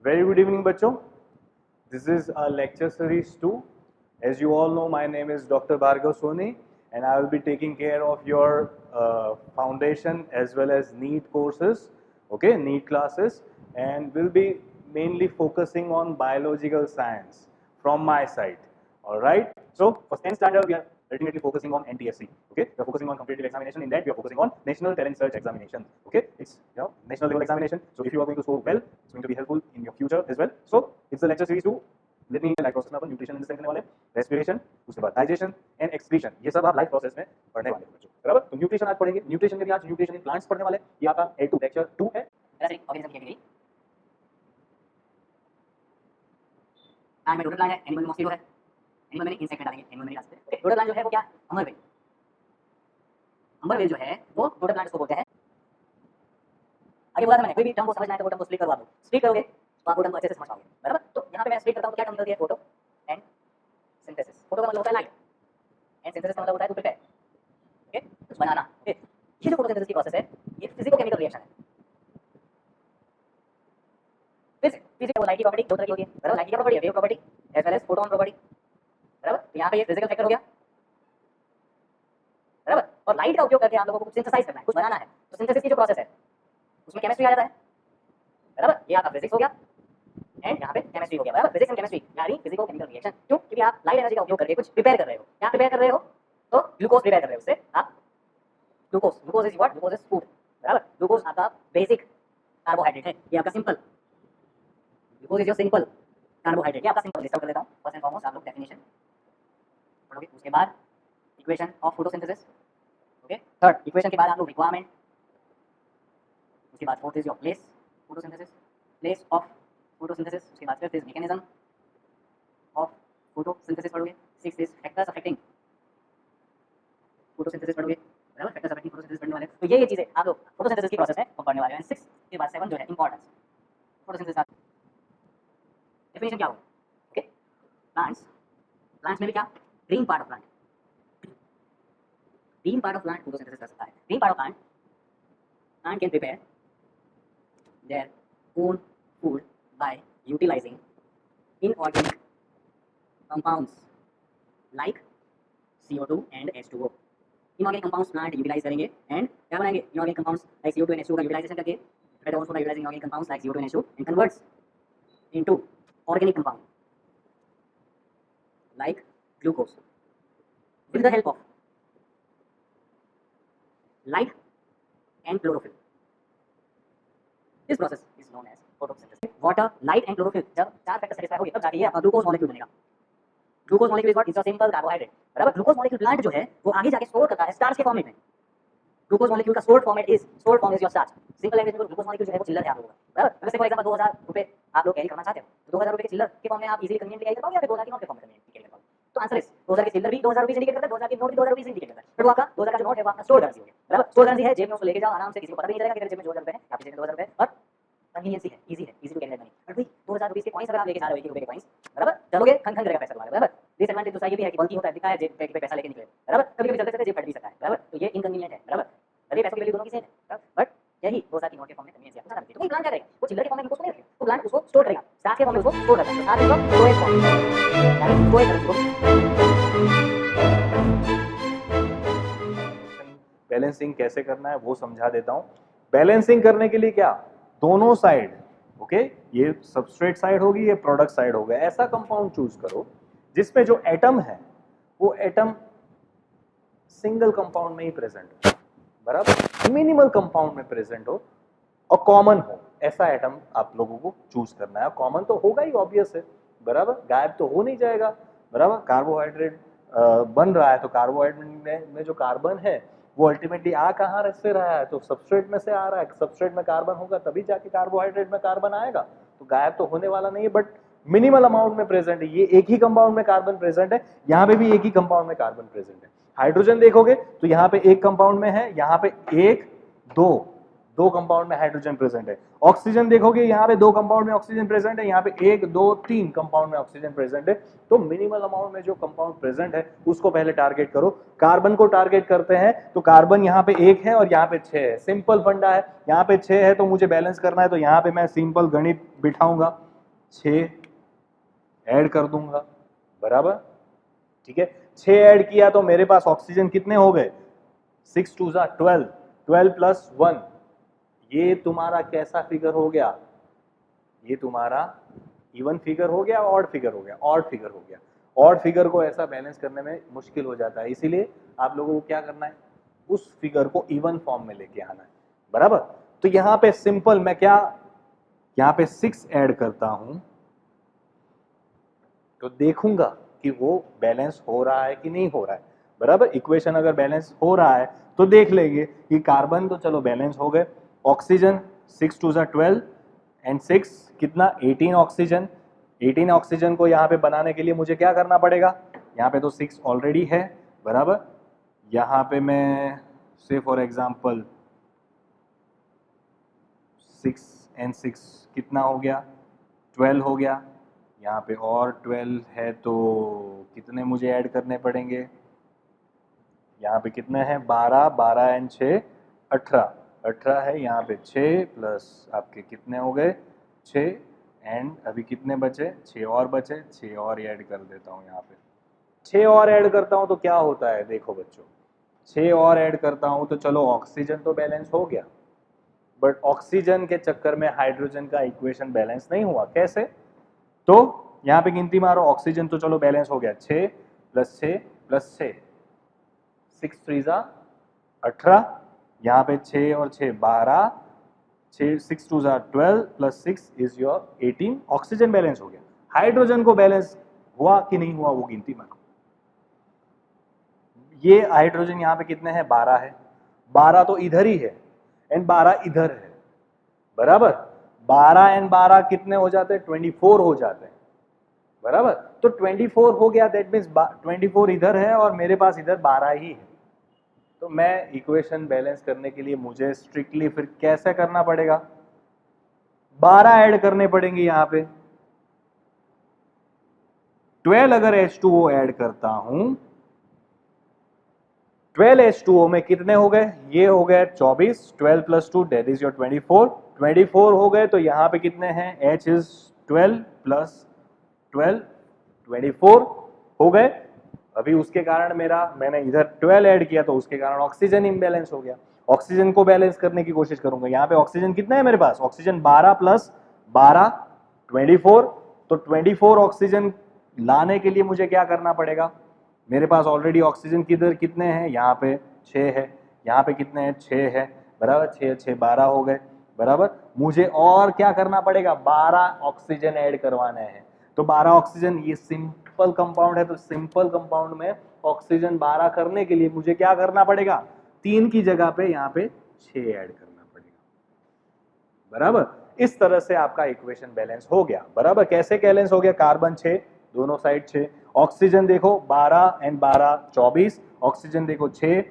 Very good evening, bachcho. This is our lecture series 2. As you all know, my name is Dr. Bhargav Soni, and I will be taking care of your foundation as well as NEET courses, okay, NEET classes, and will be mainly focusing on biological science from my side. All right. So for 10th standard, we are ultimately focusing on NTSC. Okay, we are focusing on competitive examination. In that, we are focusing on National Talent Search Examination. Okay, it's national level examination. So if you are going to score well, it's going to be helpful in your future as well. So it's the lecture series 2. Let me life process में अपन nutrition industry करने वाले, respiration, उसके बाद digestion and excretion, ये सब आप life process में पढ़ने वाले हो बच्चों, बराबर। तो न्यूट्रिशन आज पढ़ेंगे, न्यूट्रिशन में भी आज न्यूट्रिशन इन प्लांट्स पढ़ने वाले, ये आपका A2 लेक्चर 2 है। पैरासिटिक ऑर्गेनिज्म की कैटेगरी आज में टोटल प्लांट है, एनिमल मॉस्किटो है, एनिमल में इंसेक्ट में डालेंगे, एनिमल में डाल सकते हैं। ओके, टोटल प्लांट जो है वो क्या, अमरवेल। अमरवेल जो है वो टोटल प्लांट को बोलते हैं। आगे बोला था मैंने, कोई भी टर्म को समझना है तो वो टर्म को स्प्लिट करवा दो, स्प्लिट करोगे तो आप वो टर्म को अच्छे से समझ पाओगे, बराबर। तो यहाँ पे मैं स्प्लिट करता हूँ तो क्या टर्म निकलती है, फोटो एंड सिंथेसिस। फोटो का मतलब होता है लाइट एंड सिंथेसिस का मतलब होता है टू प्रिपेयर, ओके, कुछ बनाना। ओके, ये जो फोटोसिंथेसिस की प्रोसेस है ये फिजिको केमिकल रिएक्शन है। फिजिकल लाइट की प्रॉपर्टी दो तरह की होती है, बराबर। लाइट की प्रॉपर्टी है wave property as well as photon property, बराबर। तो यहाँ पे ये फिजिकल फैक्टर हो गया, बराबर। और लाइट का उपयोग करके आप लोगों को कुछ सिंथेसाइज करना है, कुछ बनाना है, तो सिंथेसिस की जो प्रोसेस है उसमें केमिस्ट्री आ जाता है, बराबर। ये आपका फिजिक्स हो गया एंड यहाँ पे केमिस्ट्री हो गया, बराबर। फिजिक्स एंड केमिस्ट्री यानी फिजिको केमिकल रिएक्शन। क्यों? क्योंकि आप लाइट एनर्जी का उपयोग करके कुछ प्रिपेयर कर रहे हो। क्या प्रिपेयर कर रहे हो? तो ग्लूकोज प्रिपेयर कर रहे हो, उससे आप glucose, glucose is what, glucose is food, बराबर। ग्लूकोज आपका बेसिक कार्बोहाइड्रेट है, ये आपका simple glucose is your simple carbohydrate. ये आपका सिंपल लिस्ट आउट कर लेता हूँ। फर्स्ट एंड फॉरमोस्ट आप लोग डेफिनेशन पढ़ोगे, उसके बाद equation of photosynthesis, okay. Third equation के बाद आप लोग रिक्वायरमेंट, उसके बाद fourth is your place photosynthesis, place of photosynthesis, उसके बाद fifth is mechanism of photosynthesis पढ़ोगे। Sixth is factors affecting photosynthesis पढ़ोगे, बराबर। फैक्टर्स अफेक्टिंग फोटोसिंथेसिस पढ़ने वाले। तो ये चीजें आप लोग फोटोसिंथेसिस की प्रोसेस में पढ़ने वाले हैं। सिक्स्थ के बाद सेवन जो है इंपॉर्टेंस फोटोसिंथेसिस। डेफिनेशन क्या होगा, ओके। प्लांट्स, प्लांट्स में भी क्या, green part of plant, green part of plant photosynthesis कर सकता है। Green part of plant, plant can prepare their own food by utilizing inorganic compounds like CO2 and H2O। inorganic compounds plant utilize करेंगे and क्या बनाएंगे, inorganic compounds like CO2 and H2O का utilization करके prepare also by utilizing inorganic compounds like CO2 and H2O and converts into organic compound like glucose with the help of light and chlorophyll। This process is known as photosynthesis। Water, light and chlorophyll, जब चार factor satisfy हो गए तब जाके ये आपका glucose molecule बनेगा। Glucose molecule is what, is a simple carbohydrate, बराबर। ग्लूकोज मॉलिक्यूल प्लांट जो है वो आगे जाके स्टोर करता है स्टार्च के फॉर्मेट में। ग्लूकोज मॉलिक्यूल का stored format is, stored form is your starch. Simple language में ग्लूकोज मॉलिक्यूल जो है वो चिल्लर है आप लोगों का, बराबर। जैसे फॉर एग्जांपल 2000 रुपए आप लोग कैरी करना चाहते हो तो 2000 रुपए के चिल्लर के फॉर्म में आप इजीली कन्वीनियंटली कैरी कर पाओगे या फिर 2000 के नोट के फॉर्म में कन्वीनियंटली कैरी कर पाओगे। तो आंसर इज 2000 के चिल्लर भी 2000 रुपए इंडिकेट करता है, 2000 के नोट भी 2000 रुपए इंडिकेट करता है। फिर वो आपका 2000 का जो नोट है वो आपका स्टोर करेंसी हो गया, बराबर। स्टोर करेंसी है, जेब में उसको लेके जाओ आराम से, किसी को पता भी नहीं चलेगा कि तेरे जेब में 2000 रुपए है, आपकी जेब में 2000 रुपए है, और कन्वीनियंस है, इजी है, easy to carry money. But भाई 2000 रुपए के कॉइंस अगर आप लेके जा रहे हो, 1 रुपए के कॉइंस, बराबर, चलोगे खन खन करेगा पैसा तुम्हारा, बराबर। डिसएडवांटेज दूसरा ये भी है कि बल्कि होता है, दिखा है जेब पे पैसा लेके निकले, बराबर। कभी कभी चलते चलते जेब फट भी सकता है, बराबर। तो ये इनकन्वीनियंट है, बराबर। अरे पैसों की वैल्यू दोनों की सेम है, बट यही 2000 की नोट के फॉर्म में कन्वीनियंस है। तो प्लांट क्या करेगा, वो चिल्लर के फॉर्म में ग्लूकोज नहीं रखेगा, तो प्लांट उसको स्टोर करेगा, स्टार्च के फॉर्म में उसको स्टोर करता है, स्टार्च इज स्टोरेज फॉर्म, यानी स्टोरेज बैलेंसिंग कैसे करना है वो समझा देता हूँ। बैलेंसिंग करने के लिए क्या, दोनों साइड, ओके, ये सबस्ट्रेट साइड होगी, ये प्रोडक्ट साइड होगा। ऐसा कंपाउंड चूज करो जिसमें जो एटम है वो एटम सिंगल कंपाउंड में ही प्रेजेंट हो, बराबर, मिनिमल कंपाउंड में प्रेजेंट हो और कॉमन हो। ऐसा एटम आप लोगों को चूज करना है। कॉमन तो होगा ही, ऑब्वियस है, बराबर, गायब तो हो नहीं जाएगा, बराबर। कार्बोहाइड्रेट बन रहा है तो कार्बोहाइड्रेट में जो कार्बन है वो अल्टीमेटली आ कहाँ से रहा है, तो सबस्ट्रेट में से आ रहा है। सबस्ट्रेट में कार्बन होगा तभी जाके कार्बोहाइड्रेट में कार्बन आएगा, तो गायब तो होने वाला नहीं है, बट मिनिमल अमाउंट में प्रेजेंट है। ये एक ही कंपाउंड में कार्बन प्रेजेंट है, यहाँ पे भी एक ही कंपाउंड में कार्बन प्रेजेंट है। हाइड्रोजन देखोगे तो यहाँ पे एक कंपाउंड में है, यहाँ पे एक, दो कंपाउंड में हाइड्रोजन प्रेजेंट है। ऑक्सीजन देखोगे यहाँ पे 2 कंपाउंड में ऑक्सीजन प्रेजेंट है, यहाँ पे 1 2 3 कंपाउंड में ऑक्सीजन प्रेजेंट है। तो मिनिमल अमाउंट में जो कंपाउंड प्रेजेंट है उसको पहले टारगेट करो। कार्बन को टारगेट करते हैं तो कार्बन यहाँ पे 1 है और यहाँ पे 6 है। सिंपल फंडा है, यहाँ पे 6 है तो मुझे बैलेंस करना है, तो यहाँ पे मैं सिंपल गणित बिठाऊंगा। 6 ऐड कर दूंगा, बराबर, ठीक है। 6 ऐड किया तो मेरे पास ऑक्सीजन कितने हो गए, 6 2 जा 12, 12 प्लस 1, ये तुम्हारा कैसा फिगर हो गया, ये तुम्हारा इवन फिगर हो गया, ऑड फिगर हो गया, ऑड फिगर हो गया। ऑड फिगर को ऐसा बैलेंस करने में मुश्किल हो जाता है, इसीलिए आप लोगों को क्या करना है, उस फिगर को इवन फॉर्म में लेके आना है, बराबर। तो यहां पे सिंपल मैं क्या, यहां पे 6 ऐड करता हूं तो देखूंगा कि वो बैलेंस हो रहा है कि नहीं हो रहा है, बराबर। इक्वेशन अगर बैलेंस हो रहा है तो देख लेंगे कि कार्बन तो चलो बैलेंस हो गए, ऑक्सीजन 6 2 जा 12 एंड 6 कितना 18 ऑक्सीजन। 18 ऑक्सीजन को यहाँ पे बनाने के लिए मुझे क्या करना पड़ेगा, यहाँ पे तो 6 ऑलरेडी है, बराबर। यहाँ पे मैं से फॉर एग्जांपल 6 एंड 6 कितना हो गया, 12 हो गया। यहाँ पे और 12 है तो कितने मुझे ऐड करने पड़ेंगे, यहाँ पे कितने हैं 12, 12 एंड 6 18, 18 है, यहाँ पे 6 प्लस आपके कितने हो गए 6 एंड अभी कितने बचे 6 और बचे, 6 और ऐड कर देता हूँ। यहाँ पे 6 और ऐड करता हूँ तो क्या होता है, देखो बच्चों 6 और ऐड करता हूँ तो चलो ऑक्सीजन तो बैलेंस हो गया, बट ऑक्सीजन के चक्कर में हाइड्रोजन का इक्वेशन बैलेंस नहीं हुआ। कैसे, तो यहाँ पे गिनती मारो, ऑक्सीजन तो चलो बैलेंस हो गया 6 प्लस 6 प्लस 6, 6 3 जा 18, यहाँ पे 6 और 6 12, 6 2 जा 12 plus 6 is your 18, oxygen balance हो गया। हाइड्रोजन को बैलेंस हुआ कि नहीं हुआ वो गिनती मारो। ये हाइड्रोजन यहाँ पे कितने हैं 12 है, 12 तो इधर ही है एंड 12 इधर है, बराबर। 12 एंड 12 कितने हो जाते हैं 24 हो जाते हैं, बराबर। तो 24 हो गया, दैट मीन्स 24 इधर है और मेरे पास इधर 12 ही है। तो मैं इक्वेशन बैलेंस करने के लिए मुझे स्ट्रिक्टली फिर कैसे करना पड़ेगा, 12 ऐड करने पड़ेंगे। यहाँ पे 12 अगर H2O ऐड करता हूं, 12 H2O में कितने हो गए, ये हो गए 24, 12 प्लस 2 दैट इज योर 24, 24 हो गए। तो यहाँ पे कितने हैं, H इज 12 प्लस 12, 24 हो गए। अभी उसके कारण मैंने इधर 12 ऐड किया तो उसके कारण ऑक्सीजन इम्बैलेंस हो गया। ऑक्सीजन को बैलेंस करने की कोशिश करूंगा। यहाँ पे ऑक्सीजन कितना है मेरे पास, ऑक्सीजन 12 प्लस 12 24, तो 24 ऑक्सीजन लाने के लिए मुझे क्या करना पड़ेगा, मेरे पास ऑलरेडी ऑक्सीजन किधर कितने हैं, यहाँ पे 6 है, यहाँ पे कितने हैं 6 है, बराबर। 6 6 12 हो गए, बराबर। मुझे और क्या करना पड़ेगा, 12 ऑक्सीजन ऐड करवाने हैं। तो 12 ऑक्सीजन, ये सिंपल कंपाउंड है तो सिंपल कंपाउंड में ऑक्सीजन 12 करने के लिए मुझे क्या करना पड़ेगा, 3 की जगह पे यहाँ पे 6 ऐड करना पड़ेगा, बराबर। इस तरह से आपका इक्वेशन बैलेंस हो गया, बराबर। कैसे बैलेंस हो गया, कार्बन 6 दोनों साइड 6, ऑक्सीजन देखो 12 एंड 12 24, ऑक्सीजन देखो 6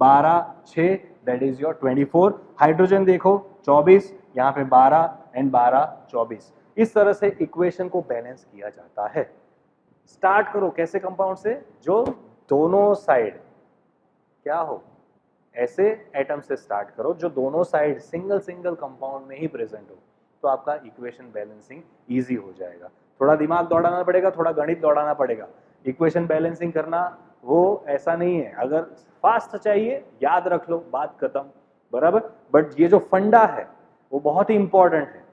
12 6 दैट इज योर 24, हाइड्रोजन देखो 24, यहाँ पे 12 एंड 12 24। इस तरह से इक्वेशन को बैलेंस किया जाता है। स्टार्ट करो कैसे कंपाउंड से, जो दोनों साइड क्या हो, ऐसे एटम से स्टार्ट करो जो दोनों साइड सिंगल सिंगल कंपाउंड में ही प्रेजेंट हो, तो आपका इक्वेशन बैलेंसिंग इजी हो जाएगा। थोड़ा दिमाग दौड़ाना पड़ेगा, थोड़ा गणित दौड़ाना पड़ेगा। इक्वेशन बैलेंसिंग करना वो ऐसा नहीं है, अगर फास्ट चाहिए याद रख लो, बात खत्म, बराबर। बट ये जो फंडा है वो बहुत ही इंपॉर्टेंट है,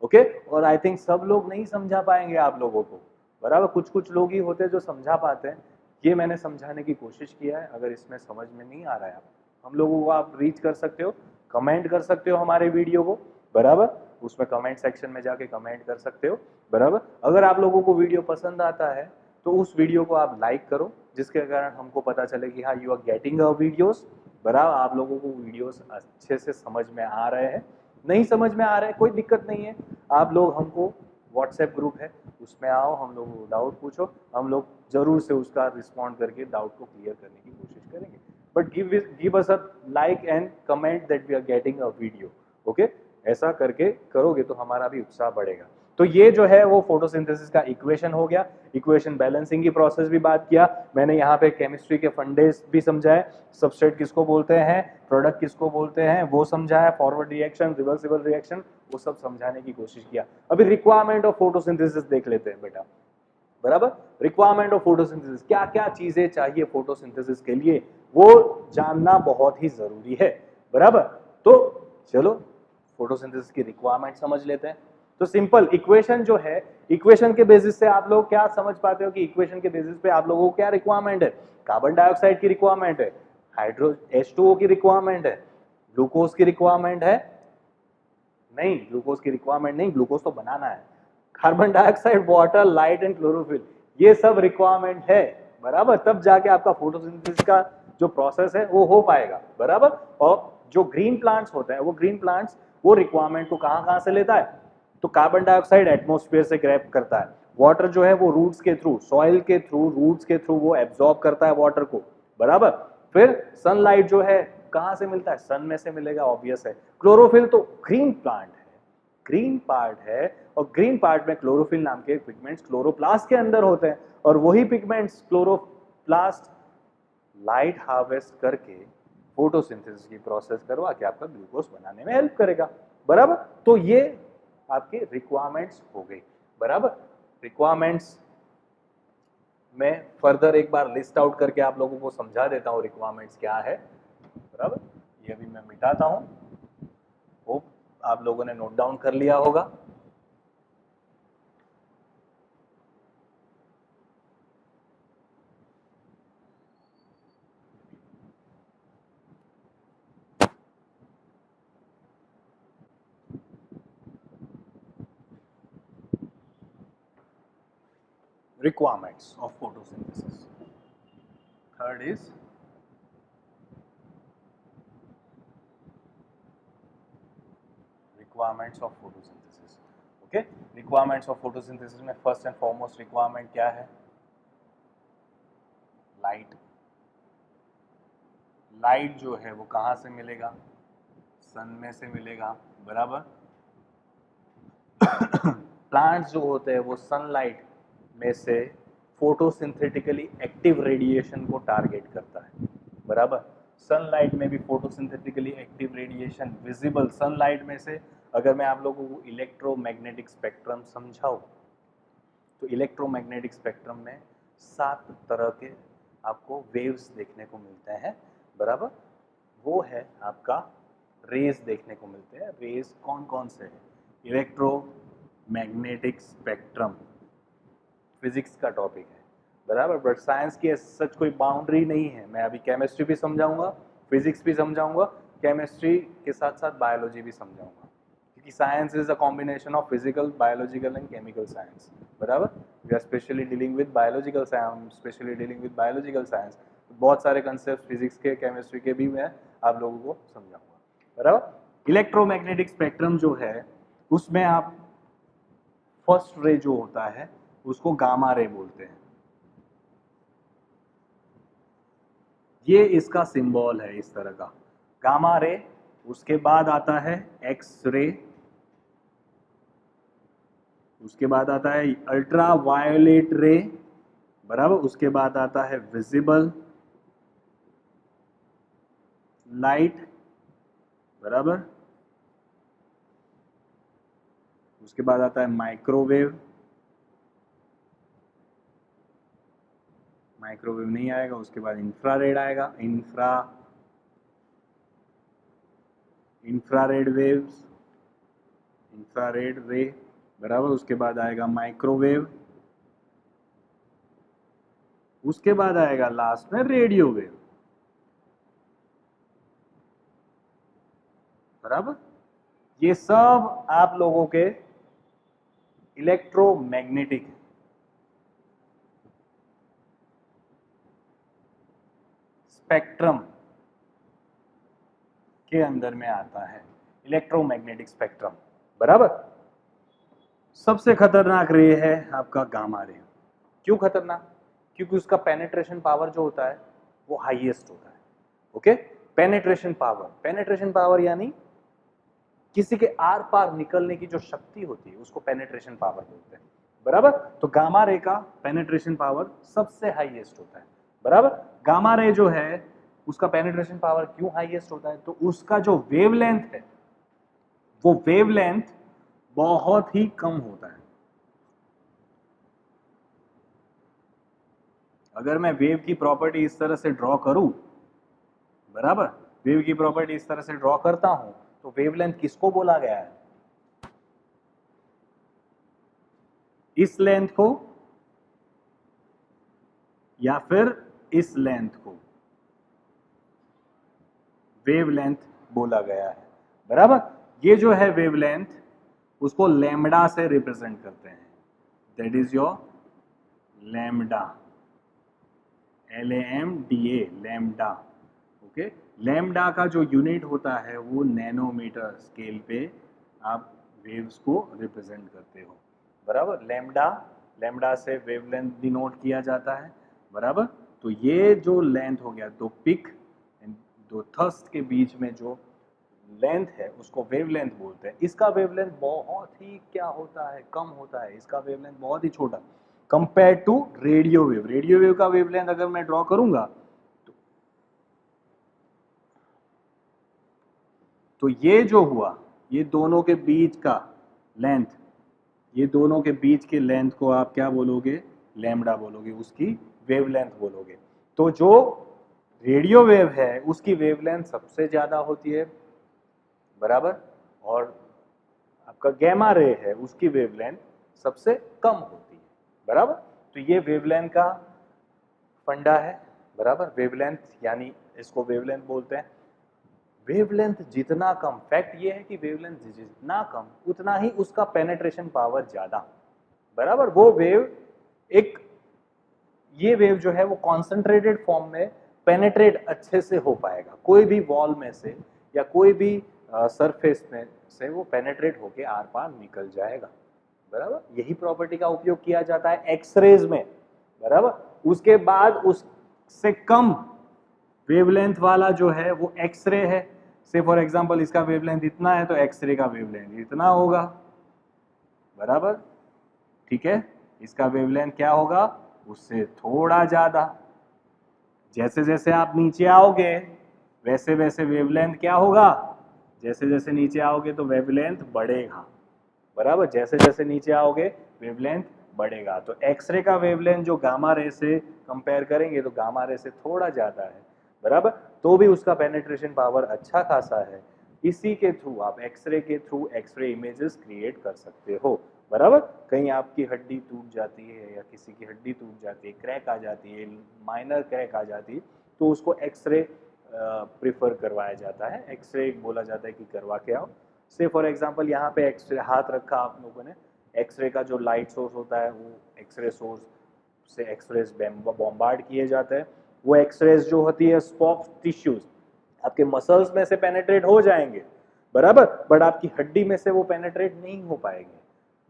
ओके। और आई थिंक सब लोग नहीं समझा पाएंगे आप लोगों को, बराबर। कुछ कुछ लोग ही होते हैं जो समझा पाते हैं। ये मैंने समझाने की कोशिश किया है। अगर इसमें समझ में नहीं आ रहा है हम लोगों को, आप रीच कर सकते हो, कमेंट कर सकते हो हमारे वीडियो को, बराबर। उसमें कमेंट सेक्शन में जाके कमेंट कर सकते हो, बराबर। अगर आप लोगों को वीडियो पसंद आता है तो उस वीडियो को आप लाइक करो, जिसके कारण हमको पता चले कि हाँ you are getting a videos, बराबर। आप लोगों को वीडियोस अच्छे से समझ में आ रहे हैं। नहीं समझ में आ रहे हैं कोई दिक्कत नहीं है, आप लोग हमको व्हाट्सएप ग्रुप है उसमें आओ, हम लोगों को डाउट पूछो, हम लोग जरूर से उसका रिस्पॉन्ड करके डाउट को क्लियर करने की कोशिश करेंगे। But give us a like and comment that we are getting a video, okay. ऐसा करके करोगे तो हमारा भी उत्साह बढ़ेगा। तो ये जो है वो फोटोसिंथेसिस का इक्वेशन हो गया। इक्वेशन बैलेंसिंग की प्रोसेस भी बात किया मैंने, यहाँ पे केमिस्ट्री के फंडेस भी समझाए, सबस्ट्रेट किसको बोलते हैं, प्रोडक्ट किसको बोलते हैं वो समझाया, फॉरवर्ड रिएक्शन, रिवर्सिबल रिएक्शन, वो सब समझाने की कोशिश किया। अभी रिक्वायरमेंट ऑफ फोटोसिंथेसिस देख लेते हैं बेटा, बराबर। रिक्वायरमेंट ऑफ फोटोसिंथेसिस, क्या क्या चीजें चाहिए फोटोसिंथेसिस के लिए, वो जानना बहुत ही जरूरी है, बराबर। तो चलो फोटोसिंथेसिस की रिक्वायरमेंट समझ लेते हैं। तो सिंपल इक्वेशन जो है, इक्वेशन के बेसिस से आप लोग क्या समझ पाते हो कि इक्वेशन के बेसिस पे आप लोगों को क्या रिक्वायरमेंट है, कार्बन डाइऑक्साइड की रिक्वायरमेंट है, हाइड्रो H2O की रिक्वायरमेंट है, ग्लूकोज की रिक्वायरमेंट है, नहीं ग्लूकोज की रिक्वायरमेंट नहीं, ग्लूकोज तो बनाना है, carbon dioxide, water, light and chlorophyll, ये सब रिक्वायरमेंट है, बराबर। तब जाके आपका फोटोसिंथेसिस का जो प्रोसेस है वो हो पाएगा, बराबर। और जो ग्रीन प्लांट्स होते हैं वो ग्रीन प्लांट्स वो रिक्वायरमेंट को कहां से लेता है, तो कार्बन डाइऑक्साइड एटमॉस्फेयर से ग्रैब करता है, वाटर जो है वो रूट्स के थ्रू, सॉइल के थ्रू, रूट्स के थ्रू वो एब्जॉर्ब करता है वाटर को, बराबर। फिर सनलाइट जो है कहां से मिलता है, सन में से मिलेगा, ऑब्वियस है। क्लोरोफिल तो ग्रीन प्लांट है, ग्रीन पार्ट है, और ग्रीन पार्ट में क्लोरोफिल नाम के पिगमेंट्स क्लोरोप्लास्ट के अंदर होते हैं, और वही पिगमेंट्स क्लोरोप्लास्ट लाइट हार्वेस्ट करके फोटोसिंथेसिस की प्रोसेस करवा के आपका ग्लूकोज बनाने में हेल्प करेगा, बराबर। तो ये आपकी रिक्वायरमेंट्स हो गई, बराबर। रिक्वायरमेंट्स में फर्दर एक बार लिस्ट आउट करके आप लोगों को समझा देता हूं रिक्वायरमेंट्स क्या है, बराबर। ये भी मैं मिटाता हूं, होप आप लोगों ने नोट डाउन कर लिया होगा। Requirements of photosynthesis. Third is requirements of photosynthesis. Okay, requirements of photosynthesis में first and foremost requirement क्या है, लाइट। लाइट जो है वो कहाँ से मिलेगा, सन में से मिलेगा, बराबर। प्लांट्स जो होते हैं वो सनलाइट में से फोटोसिंथेटिकली एक्टिव रेडिएशन को टारगेट करता है, बराबर। सनलाइट में भी photosynthetically active radiation visible, sunlight में से अगर मैं आप लोगों को इलेक्ट्रोमैग्नेटिक स्पेक्ट्रम समझाऊं तो इलेक्ट्रोमैग्नेटिक स्पेक्ट्रम में 7 तरह के आपको वेव्स देखने को मिलते हैं, बराबर। वो है आपका रेज देखने को मिलते हैं। रेज कौन कौन से हैं, इलेक्ट्रोमैग्नेटिक स्पेक्ट्रम फिजिक्स का टॉपिक है, बराबर। बट साइंस की सच कोई बाउंड्री नहीं है, मैं अभी केमिस्ट्री भी समझाऊंगा, फिजिक्स भी समझाऊंगा, केमिस्ट्री के साथ साथ बायोलॉजी भी समझाऊंगा, क्योंकि science is a combination of physical, biological and chemical science, बराबर। We are specially dealing with biological science, specially dealing with biological science, बहुत सारे कंसेप्ट फिजिक्स के, केमिस्ट्री के भी मैं आप लोगों को समझाऊंगा, बराबर। इलेक्ट्रोमैग्नेटिक स्पेक्ट्रम जो है उसमें आप फर्स्ट रे जो होता है उसको गामा रे बोलते हैं, ये इसका सिंबल है इस तरह का, गामा रे। उसके बाद आता है एक्स रे, उसके बाद आता है अल्ट्रा वायोलेट रे, बराबर। उसके बाद आता है विजिबल लाइट, बराबर। उसके बाद आता है माइक्रोवेव, माइक्रोवेव नहीं आएगा, उसके बाद इंफ्रारेड आएगा, इंफ्रारेड वेव्स, इंफ्रारेड रे, बराबर। उसके बाद आएगा माइक्रोवेव, उसके बाद आएगा लास्ट में रेडियो वेव, बराबर। ये सब आप लोगों के इलेक्ट्रोमैग्नेटिक स्पेक्ट्रम के अंदर में आता है, इलेक्ट्रोमैग्नेटिक स्पेक्ट्रम, बराबर। सबसे खतरनाक रे है आपका गामा रे। क्यों खतरनाक, क्योंकि उसका पेनिट्रेशन पावर जो होता है वो हाईएस्ट होता है, ओके। पेनिट्रेशन पावर यानी किसी के आर पार निकलने की जो शक्ति होती है उसको पेनिट्रेशन पावर बोलते हैं, बराबर। तो गामा रे का पेनिट्रेशन पावर सबसे हाईएस्ट होता है, बराबर। गामा रे जो है उसका पेनिट्रेशन पावर क्यों हाईएस्ट होता है, तो उसका जो वेवलेंथ है वो वेवलेंथ बहुत ही कम होता है। अगर मैं वेव की प्रॉपर्टी इस तरह से ड्रॉ करूं, बराबर, वेव की प्रॉपर्टी इस तरह से ड्रॉ करता हूं, तो वेवलेंथ किसको बोला गया है, इस लेंथ को या फिर इस लेंथ को वेवलेंथ बोला गया है, बराबर। ये जो है वेवलेंथ उसको लैम्डा से रिप्रेजेंट करते हैं, that is your lambda, LAMDA, lambda, okay. Lambda का जो यूनिट होता है वो नैनोमीटर स्केल पे आप वेव्स को रिप्रेजेंट करते हो, बराबर। लैम्डा, लैम्डा से वेवलेंथ डिनोट किया जाता है, बराबर। तो ये जो लेंथ हो गया, दो पिक एंड दो थर्स्ट के बीच में जो लेंथ है उसको वेवलेंथ बोलते हैं। इसका वेवलेंथ बहुत ही क्या होता है, कम होता है, इसका वेवलेंथ बहुत ही छोटा compare to radio wave. Radio wave का वेवलेंथ अगर मैं ड्रॉ करूंगा तो ये जो हुआ, ये दोनों के बीच का लेंथ, ये दोनों के बीच के लेंथ को आप क्या बोलोगे, लैम्डा बोलोगे, उसकी वेवलेंथ बोलोगे। तो जो रेडियो वेव है उसकी वेवलेंथ सबसे ज्यादा होती है, बराबर, और आपका गैमा रे है उसकी वेवलेंथ सबसे कम होती है, बराबर। तो ये वेवलेंथ का फंडा है, बराबर। वेवलेंथ यानी इसको वेवलेंथ बोलते हैं। वेवलेंथ जितना कम, फैक्ट ये है कि वेवलेंथ जितना कम उतना ही उसका पेनिट्रेशन पावर ज्यादा, बराबर। वो वेव एक, ये वेव जो है वो कॉन्सेंट्रेटेड फॉर्म में पेनिट्रेट अच्छे से हो पाएगा, कोई भी वॉल में से या कोई भी सरफेस में से वो पेनिट्रेट होके आर पार निकल जाएगा, बराबर। यही प्रॉपर्टी का उपयोग किया जाता है एक्सरेज में, बराबर। उसके बाद उससे कम वेवलेंथ वाला जो है वो एक्सरे है। से फॉर एग्जांपल इसका वेवलेंथ इतना है तो एक्सरे का वेवलेंथ इतना होगा, बराबर, ठीक है। इसका वेवलेंथ क्या होगा, उससे थोड़ा ज्यादा। जैसे जैसे आप नीचे आओगे वैसे वैसे वेवलेंथ क्या होगा, जैसे जैसे नीचे आओगे तो वेवलेंथ बढ़ेगा, बराबर। जैसे जैसे नीचे आओगे वेवलेंथ बढ़ेगा। तो एक्सरे का वेवलेंथ जो गामा रे से कंपेयर करेंगे तो गामा रे से थोड़ा ज्यादा है, बराबर। तो भी उसका पेनिट्रेशन पावर अच्छा खासा है। इसी के थ्रू आप एक्सरे के थ्रू एक्सरे इमेजेस क्रिएट कर सकते हो, बराबर। कहीं आपकी हड्डी टूट जाती है या किसी की हड्डी टूट जाती है, क्रैक आ जाती है, माइनर क्रैक आ जाती है, तो उसको एक्सरे प्रिफर करवाया जाता है, एक्सरे बोला जाता है कि करवा के आओ। से फॉर एग्जांपल यहाँ पे एक्सरे हाथ रखा आप लोगों ने, एक्सरे का जो लाइट सोर्स होता है वो एक्सरे सोर्स से एक्सरेज बॉम्बार्ड किए जाते हैं। वो एक्सरेज जो होती है सॉफ्ट टिश्यूज आपके मसल्स में से पेनिट्रेट हो जाएंगे, बराबर, बट आपकी हड्डी में से वो पेनिट्रेट नहीं हो पाएंगे,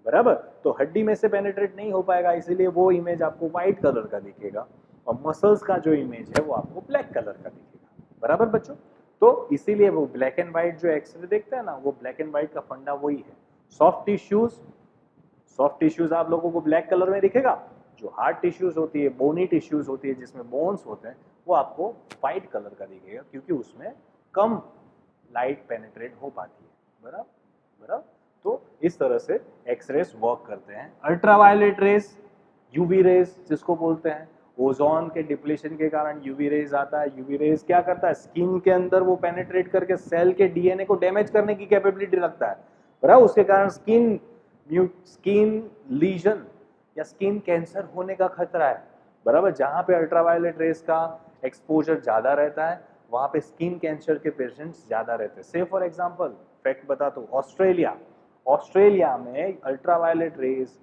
बराबर। तो हड्डी में से पेनिट्रेट नहीं हो पाएगा, इसीलिए वो इमेज आपको व्हाइट कलर का दिखेगा और मसल्स का जो इमेज है वो आपको ब्लैक कलर का दिखेगा, बराबर बच्चों। तो इसीलिए वो ब्लैक एंड व्हाइट जो एक्सरे देखते हैं ना, वो ब्लैक एंड व्हाइट का फंडा वही है। सॉफ्ट टिश्यूज, सॉफ्ट टिश्यूज आप लोगों को ब्लैक कलर में दिखेगा, जो हार्ड टिश्यूज होती है, बोनी टिश्यूज होती है जिसमें बोन्स होते हैं, वो आपको व्हाइट कलर का दिखेगा, क्योंकि उसमें कम लाइट पेनिट्रेट हो पाती है, बराबर, बराबर। तो इस तरह से एक्सरेस वर्क करते हैं। अल्ट्रावायलेट रेस, यूवी रेस जिसको बोलते हैं, ओजोन के डिप्लीशन के कारण यूवी रेज आता है। यूवी रेज क्या करता है, स्किन के अंदर वो पेनिट्रेट करके सेल के डीएनए को डैमेज करने की कैपेबिलिटी रखता है, बराबर। उसके कारण स्किन लीजन या स्किन कैंसर होने का खतरा है, बराबर। जहां पे अल्ट्रावायलेट रेस का एक्सपोजर ज्यादा रहता है वहां पे स्किन कैंसर के पेशेंट्स ज्यादा रहते हैं। से फॉर एग्जांपल फैक्ट बता तो ऑस्ट्रेलिया, ऑस्ट्रेलिया में अल्ट्रावायलेट रेस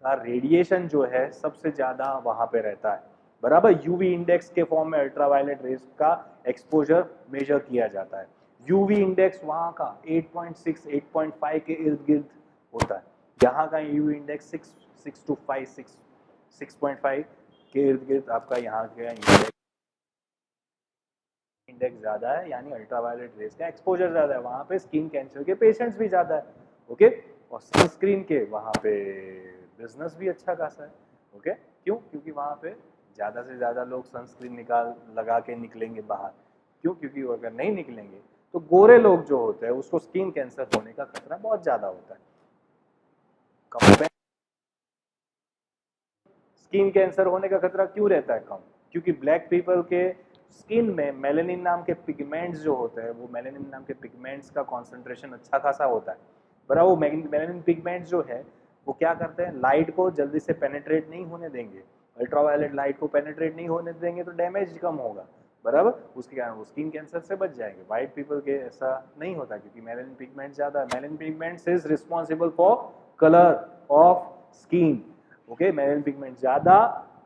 का रेडिएशन जो है सबसे ज्यादा वहां पे रहता है, बराबर। यूवी इंडेक्स के फॉर्म में अल्ट्रावायलेट रेस का एक्सपोजर मेजर किया जाता है। यूवी इंडेक्स वहां का 8.6 8.5 के इर्द गिर्द होता है, यहाँ का यूवी इंडेक्स 6 to 5 6.5 के इर्द गिर्द आपका यहाँ का इंडेक्स इंडेक्स ज़्यादा है यानी अल्ट्रावायलेट रेज का एक्सपोजर ज़्यादा है, वहाँ पे स्किन कैंसर के पेशेंट्स भी ज़्यादा है। ओके, और सनस्क्रीन के वहाँ पे बिजनेस भी अच्छा खासा है। ओके, क्यों? क्योंकि वहाँ पे ज़्यादा से ज़्यादा लोग सनस्क्रीन लगा के निकलेंगे बाहर। क्यों? क्योंकि वो अगर नहीं निकलेंगे तो गोरे लोग जो होते हैं उसको स्किन कैंसर होने का खतरा बहुत ज़्यादा होता है। स्किन कैंसर होने का खतरा क्यों रहता है कम? क्योंकि ब्लैक पीपल के स्किन में मेलेनिन नाम के पिगमेंट्स जो होते हैं, वो मेलेनिन नाम के पिगमेंट्स का कॉन्सेंट्रेशन अच्छा खासा होता है। बराबर, वो मेलेनिन पिगमेंट्स जो है वो क्या करते हैं, लाइट को जल्दी से पेनिट्रेट नहीं होने देंगे। अल्ट्रावायलेट लाइट को पेनिट्रेट नहीं होने देंगे तो डैमेज कम होगा। बराबर, उसके कारण वो स्किन कैंसर से बच जाएंगे। वाइट पीपल के ऐसा नहीं होता क्योंकि मेलेनिन पिगमेंट ज्यादा है। Melanin pigments is responsible for colour of skin. Okay, melanin pigment ज्यादा,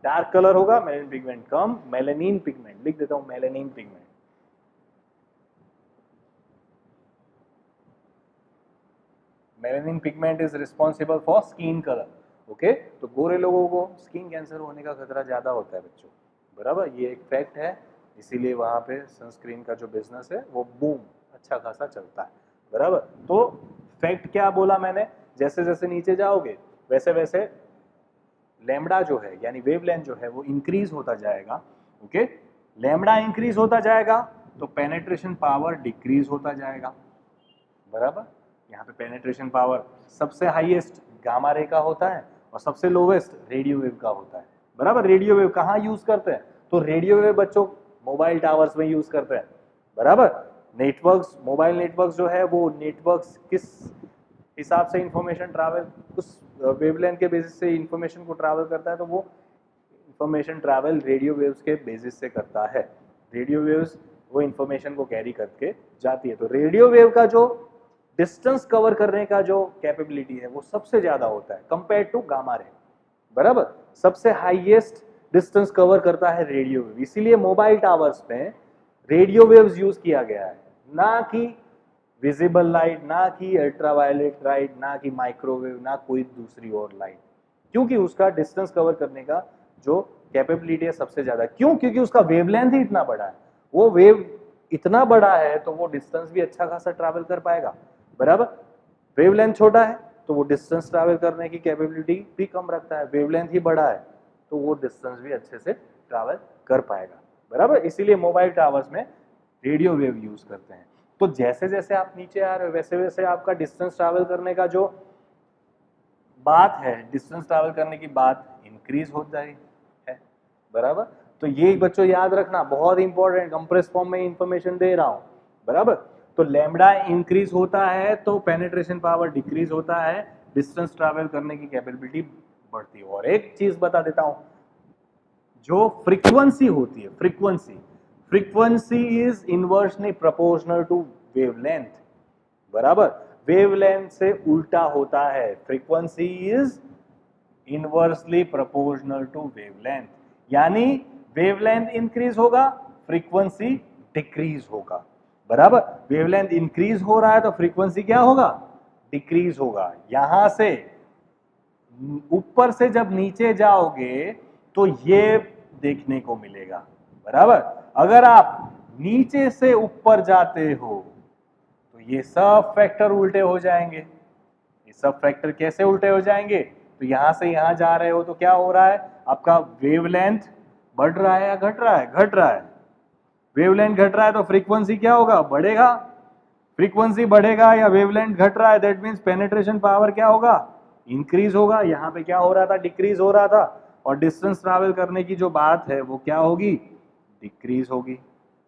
डार्क कलर होगा, मेलेनिन पिगमेंट कम। मेलेनिन पिगमेंट लिख देता हूं, melanin pigment. Melanin pigment is responsible for skin colour. Okay, तो गोरे लोगों को स्किन कैंसर होने का खतरा ज्यादा होता है बच्चों। बराबर, ये एक फैक्ट है, इसीलिए वहां पे सनस्क्रीन का जो बिजनेस है वो बूम अच्छा खासा चलता है। बराबर, तो फैक्ट क्या बोला मैंने, जैसे जैसे नीचे जाओगे वैसे वैसे लैम्बडा जो है यानी वेवलेंथ जो है वो इंक्रीज होता जाएगा। ओके, लैम्बडा इंक्रीज होता जाएगा तो पेनेट्रेशन पावर डिक्रीज होता जाएगा। बराबर, यहाँ पे पेनेट्रेशन पावर सबसे हाईएस्ट गामा रे का होता है और सबसे लोवेस्ट रेडियो वेव का होता है। बराबर, रेडियो वेव कहाँ यूज करते हैं? तो रेडियो वेव बच्चों मोबाइल टावर्स में यूज करते हैं। बराबर, नेटवर्क्स, मोबाइल नेटवर्क्स जो है वो नेटवर्क्स किस हिसाब से इंफॉर्मेशन ट्रैवल, उस वेवलेंथ के बेसिस से इंफॉर्मेशन को ट्रैवल करता है, तो वो इंफॉर्मेशन ट्रैवल रेडियो वेव्स के बेसिस से करता है। रेडियो वेव्स वो इंफॉर्मेशन को कैरी करके जाती है। तो रेडियो वेव का जो डिस्टेंस कवर करने का जो कैपेबिलिटी है वो सबसे ज्यादा होता है कंपेयर टू गामा रे। बराबर, सबसे हाईएस्ट डिस्टेंस कवर करता है रेडियो वेव, इसीलिए मोबाइल टावर्स में रेडियो वेव्स यूज किया गया है, ना कि विजिबल लाइट, ना कि अल्ट्रावायलेट लाइट, ना कि माइक्रोवेव, ना कोई दूसरी और लाइट। क्योंकि उसका डिस्टेंस कवर करने का जो कैपेबिलिटी है सबसे ज्यादा। क्यों? क्योंकि उसका वेवलेंथ ही इतना बड़ा है। वो वेव इतना बड़ा है तो वो डिस्टेंस भी अच्छा खासा ट्रैवल कर पाएगा। बराबर, वेवलेंथ छोटा है तो वो डिस्टेंस ट्रैवल करने की कैपेबिलिटी भी कम रखता है। वेवलेंथ ही बड़ा है तो वो डिस्टेंस भी अच्छे से ट्रैवल कर पाएगा। बराबर, इसीलिए मोबाइल टावर्स में रेडियो वेव यूज करते हैं। तो जैसे जैसे आप नीचे आ रहे हो वैसे वैसे आपका डिस्टेंस ट्रैवल करने का जो बात है, डिस्टेंस ट्रैवल करने की बात इंक्रीज हो जाएगी है। बराबर, तो ये बच्चों याद रखना, बहुत इंपॉर्टेंट, कंप्रेस फॉर्म में इंफॉर्मेशन दे रहा हूं। बराबर, तो लैम्बडा इंक्रीज होता है तो पेनिट्रेशन पावर डिक्रीज होता है, डिस्टेंस ट्रैवल करने की कैपेबिलिटी बढ़ती है। और एक चीज बता देता हूं, जो फ्रीक्वेंसी होती है, frequency is inversely proportional to wavelength. बराबर, वेवलेंथ से उल्टा होता है। Frequency is inversely proportional to wavelength, यानी वेवलेंथ इंक्रीज होगा, फ्रीक्वेंसी डिक्रीज होगा। बराबर, वेवलेंथ इंक्रीज हो रहा है तो फ्रीक्वेंसी क्या होगा? डिक्रीज होगा। यहां से ऊपर से जब नीचे जाओगे तो ये देखने को मिलेगा। बराबर, अगर आप नीचे से ऊपर जाते हो तो ये सब फैक्टर उल्टे हो जाएंगे। ये सब फैक्टर कैसे उल्टे हो जाएंगे? तो यहां से यहां जा रहे हो तो क्या हो रहा है, आपका वेवलेंथ बढ़ रहा है या घट रहा है? घट रहा है। वेवलेंथ घट रहा है तो फ्रीक्वेंसी क्या होगा? बढ़ेगा। फ्रीक्वेंसी बढ़ेगा या वेवलेंथ घट रहा है, दैट मींस पेनिट्रेशन पावर क्या होगा? इंक्रीज होगा। यहाँ पे क्या हो रहा था? डिक्रीज हो रहा था। और डिस्टेंस ट्रैवल करने की जो बात है वो क्या होगी? डिक्रीज होगी।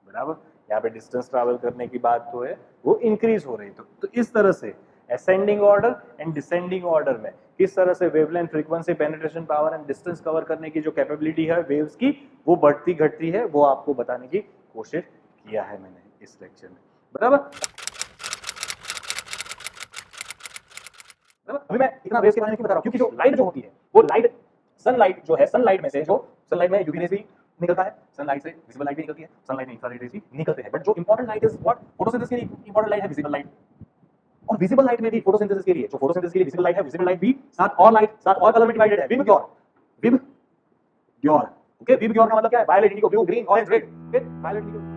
बराबर, यहाँ पे डिस्टेंस ट्रैवल करने की बात तो है वो इंक्रीज हो रही। तो इस तरह से ascending order and descending order में किस तरह से wavelength, frequency, penetration power and distance cover करने की जो कैपेबिलिटी है वेव्स की वो बढ़ती घटती है, वो आपको बताने की कोशिश किया है मैंने इस लेक्चर में। बराबर, अभी मैं इतना वेव्स के बारे में क्यों बता रहा हूं? क्योंकि जो लाइट जो होती है वो लाइट, सनलाइट जो है, सनलाइट में से जो सनलाइट में यूवी रेज भी निकलता है, सनलाइट से विजिबल लाइट भी निकलती है, सनलाइट में इंफ्रारेड रेज भी निकलते हैं। बट जो important light is what? Photosynthesis के लिए इंपॉर्टेंट लाइट है विजिबल लाइट। और विजिबल लाइट में भी फोटोसिंथेसिस के लिए, जो फोटोसिंथेसिस के लिए विजिबल लाइट है, विजिबल लाइट भी सात और लाइट, सात और कलर में डिवाइडेड है। VIBGYOR, VIBGYOR. ओके, विबग्योर का मतलब क्या है? Violet, indigo, blue, green, orange, red. Okay, violet, Indigo